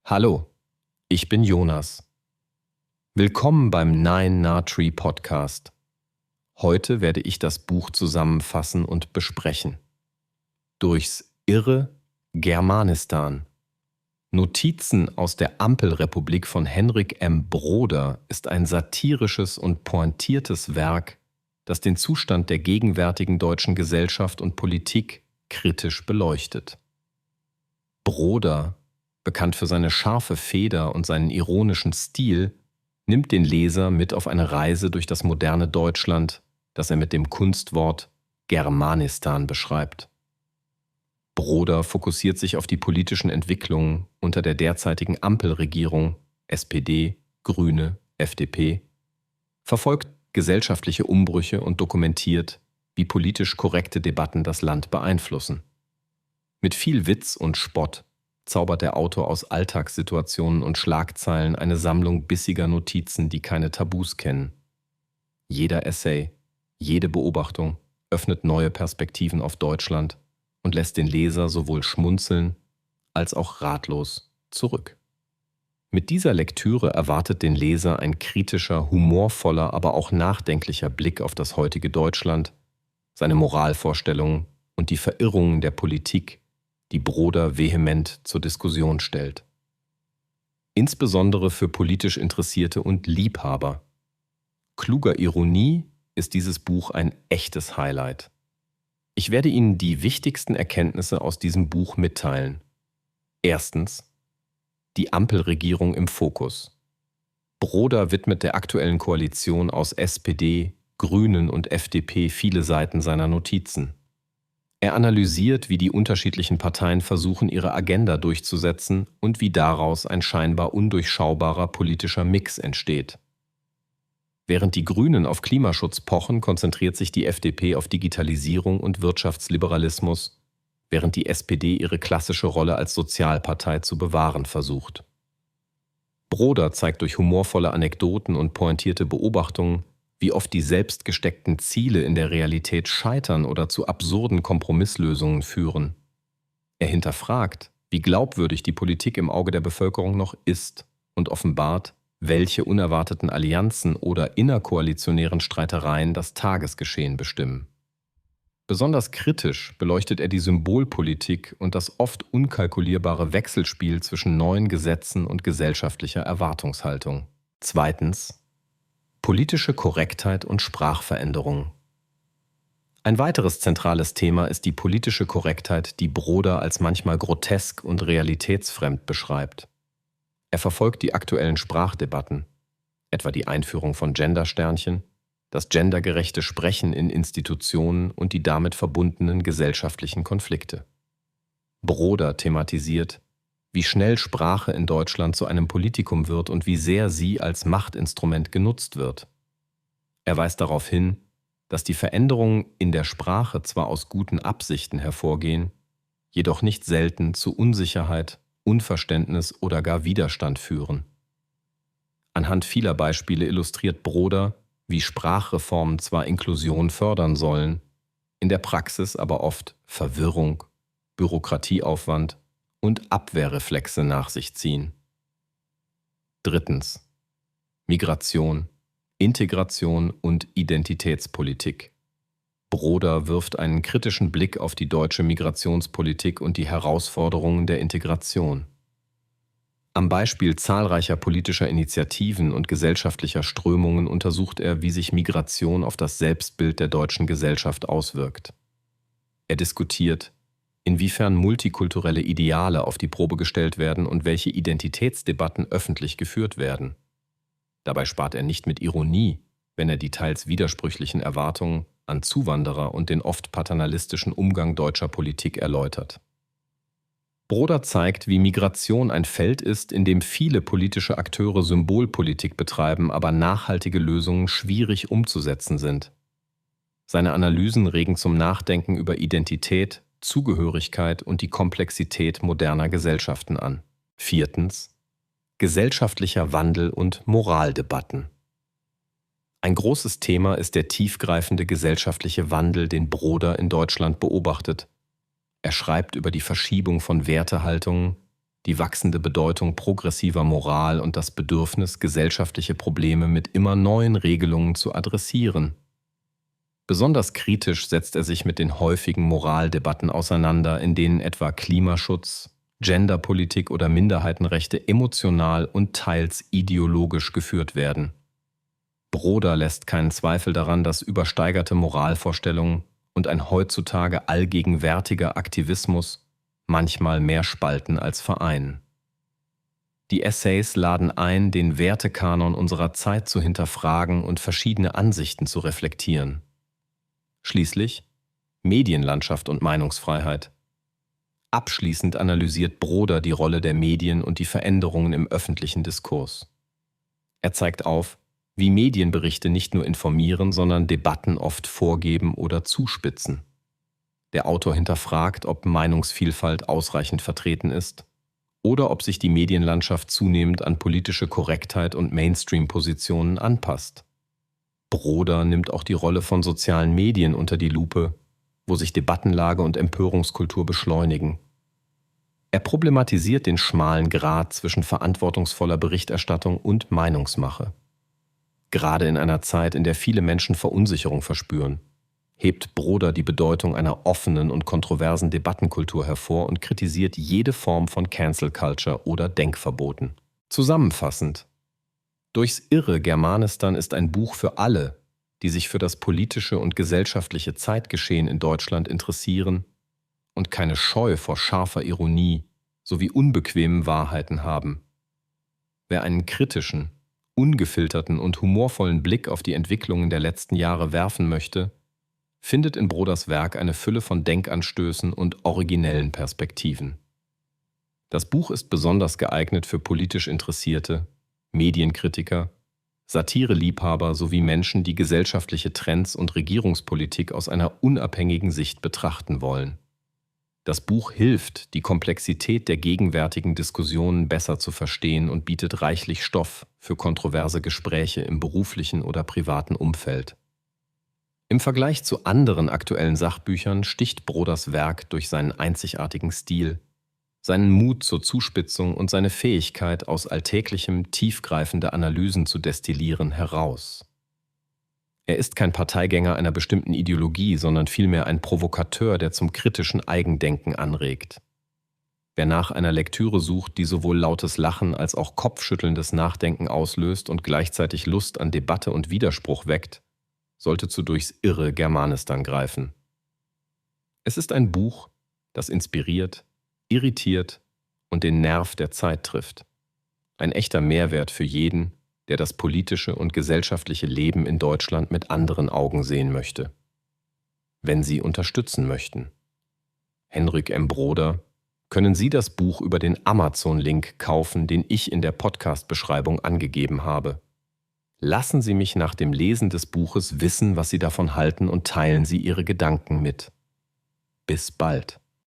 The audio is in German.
Hallo, ich bin Jonas. Willkommen beim Nine Tree Podcast. Heute werde ich das Buch zusammenfassen und besprechen. Durchs irre Germanistan. Notizen aus der Ampelrepublik von Henrik M. Broder ist ein satirisches und pointiertes Werk, das den Zustand der gegenwärtigen deutschen Gesellschaft und Politik kritisch beleuchtet. Broder, bekannt für seine scharfe Feder und seinen ironischen Stil, nimmt den Leser mit auf eine Reise durch das moderne Deutschland, das er mit dem Kunstwort Germanistan beschreibt. Broder fokussiert sich auf die politischen Entwicklungen unter der derzeitigen Ampelregierung SPD, Grüne, FDP, verfolgt gesellschaftliche Umbrüche und dokumentiert, wie politisch korrekte Debatten das Land beeinflussen. Mit viel Witz und Spott zaubert der Autor aus Alltagssituationen und Schlagzeilen eine Sammlung bissiger Notizen, die keine Tabus kennen. Jeder Essay, jede Beobachtung öffnet neue Perspektiven auf Deutschland und lässt den Leser sowohl schmunzeln als auch ratlos zurück. Mit dieser Lektüre erwartet den Leser ein kritischer, humorvoller, aber auch nachdenklicher Blick auf das heutige Deutschland, seine Moralvorstellungen und die Verirrungen der Politik, die Broder vehement zur Diskussion stellt. Insbesondere für politisch Interessierte und Liebhaber. Kluger Ironie ist dieses Buch ein echtes Highlight. Ich werde Ihnen die wichtigsten Erkenntnisse aus diesem Buch mitteilen. Erstens: Die Ampelregierung im Fokus. Broder widmet der aktuellen Koalition aus SPD, Grünen und FDP viele Seiten seiner Notizen. Er analysiert, wie die unterschiedlichen Parteien versuchen, ihre Agenda durchzusetzen und wie daraus ein scheinbar undurchschaubarer politischer Mix entsteht. Während die Grünen auf Klimaschutz pochen, konzentriert sich die FDP auf Digitalisierung und Wirtschaftsliberalismus, während die SPD ihre klassische Rolle als Sozialpartei zu bewahren versucht. Broder zeigt durch humorvolle Anekdoten und pointierte Beobachtungen, wie oft die selbst gesteckten Ziele in der Realität scheitern oder zu absurden Kompromisslösungen führen. Er hinterfragt, wie glaubwürdig die Politik im Auge der Bevölkerung noch ist und offenbart, welche unerwarteten Allianzen oder innerkoalitionären Streitereien das Tagesgeschehen bestimmen. Besonders kritisch beleuchtet er die Symbolpolitik und das oft unkalkulierbare Wechselspiel zwischen neuen Gesetzen und gesellschaftlicher Erwartungshaltung. Zweitens: Politische Korrektheit und Sprachveränderung. Ein weiteres zentrales Thema ist die politische Korrektheit, die Broder als manchmal grotesk und realitätsfremd beschreibt. Er verfolgt die aktuellen Sprachdebatten, etwa die Einführung von Gendersternchen, das gendergerechte Sprechen in Institutionen und die damit verbundenen gesellschaftlichen Konflikte. Broder thematisiert, wie schnell Sprache in Deutschland zu einem Politikum wird und wie sehr sie als Machtinstrument genutzt wird. Er weist darauf hin, dass die Veränderungen in der Sprache zwar aus guten Absichten hervorgehen, jedoch nicht selten zu Unsicherheit, Unverständnis oder gar Widerstand führen. Anhand vieler Beispiele illustriert Broder, wie Sprachreformen zwar Inklusion fördern sollen, in der Praxis aber oft Verwirrung, Bürokratieaufwand und Abwehrreflexe nach sich ziehen. Drittens: Migration, Integration und Identitätspolitik. Broder wirft einen kritischen Blick auf die deutsche Migrationspolitik und die Herausforderungen der Integration. Am Beispiel zahlreicher politischer Initiativen und gesellschaftlicher Strömungen untersucht er, wie sich Migration auf das Selbstbild der deutschen Gesellschaft auswirkt. Er diskutiert, inwiefern multikulturelle Ideale auf die Probe gestellt werden und welche Identitätsdebatten öffentlich geführt werden. Dabei spart er nicht mit Ironie, wenn er die teils widersprüchlichen Erwartungen an Zuwanderer und den oft paternalistischen Umgang deutscher Politik erläutert. Broder zeigt, wie Migration ein Feld ist, in dem viele politische Akteure Symbolpolitik betreiben, aber nachhaltige Lösungen schwierig umzusetzen sind. Seine Analysen regen zum Nachdenken über Identität, Zugehörigkeit und die Komplexität moderner Gesellschaften an. Viertens: Gesellschaftlicher Wandel und Moraldebatten. Ein großes Thema ist der tiefgreifende gesellschaftliche Wandel, den Broder in Deutschland beobachtet. Er schreibt über die Verschiebung von Wertehaltungen, die wachsende Bedeutung progressiver Moral und das Bedürfnis, gesellschaftliche Probleme mit immer neuen Regelungen zu adressieren. Besonders kritisch setzt er sich mit den häufigen Moraldebatten auseinander, in denen etwa Klimaschutz, Genderpolitik oder Minderheitenrechte emotional und teils ideologisch geführt werden. Broder lässt keinen Zweifel daran, dass übersteigerte Moralvorstellungen und ein heutzutage allgegenwärtiger Aktivismus manchmal mehr spalten als vereinen. Die Essays laden ein, den Wertekanon unserer Zeit zu hinterfragen und verschiedene Ansichten zu reflektieren. Schließlich Medienlandschaft und Meinungsfreiheit. Abschließend analysiert Broder die Rolle der Medien und die Veränderungen im öffentlichen Diskurs. Er zeigt auf, wie Medienberichte nicht nur informieren, sondern Debatten oft vorgeben oder zuspitzen. Der Autor hinterfragt, ob Meinungsvielfalt ausreichend vertreten ist oder ob sich die Medienlandschaft zunehmend an politische Korrektheit und Mainstream-Positionen anpasst. Broder nimmt auch die Rolle von sozialen Medien unter die Lupe, wo sich Debattenlage und Empörungskultur beschleunigen. Er problematisiert den schmalen Grat zwischen verantwortungsvoller Berichterstattung und Meinungsmache. Gerade in einer Zeit, in der viele Menschen Verunsicherung verspüren, hebt Broder die Bedeutung einer offenen und kontroversen Debattenkultur hervor und kritisiert jede Form von Cancel Culture oder Denkverboten. Zusammenfassend: Durchs irre Germanistan ist ein Buch für alle, die sich für das politische und gesellschaftliche Zeitgeschehen in Deutschland interessieren und keine Scheu vor scharfer Ironie sowie unbequemen Wahrheiten haben. Wer einen kritischen, ungefilterten und humorvollen Blick auf die Entwicklungen der letzten Jahre werfen möchte, findet in Broders Werk eine Fülle von Denkanstößen und originellen Perspektiven. Das Buch ist besonders geeignet für politisch Interessierte, Medienkritiker, Satire-Liebhaber sowie Menschen, die gesellschaftliche Trends und Regierungspolitik aus einer unabhängigen Sicht betrachten wollen. Das Buch hilft, die Komplexität der gegenwärtigen Diskussionen besser zu verstehen und bietet reichlich Stoff für kontroverse Gespräche im beruflichen oder privaten Umfeld. Im Vergleich zu anderen aktuellen Sachbüchern sticht Broders Werk durch seinen einzigartigen Stil, seinen Mut zur Zuspitzung und seine Fähigkeit, aus Alltäglichem tiefgreifende Analysen zu destillieren, heraus. Er ist kein Parteigänger einer bestimmten Ideologie, sondern vielmehr ein Provokateur, der zum kritischen Eigendenken anregt. Wer nach einer Lektüre sucht, die sowohl lautes Lachen als auch kopfschüttelndes Nachdenken auslöst und gleichzeitig Lust an Debatte und Widerspruch weckt, sollte zu Durchs irre Germanistan greifen. Es ist ein Buch, das inspiriert, irritiert und den Nerv der Zeit trifft. Ein echter Mehrwert für jeden, der das politische und gesellschaftliche Leben in Deutschland mit anderen Augen sehen möchte. Wenn Sie unterstützen möchten. Henrik M. Broder, können Sie das Buch über den Amazon-Link kaufen, den ich in der Podcast-Beschreibung angegeben habe. Lassen Sie mich nach dem Lesen des Buches wissen, was Sie davon halten und teilen Sie Ihre Gedanken mit. Bis bald.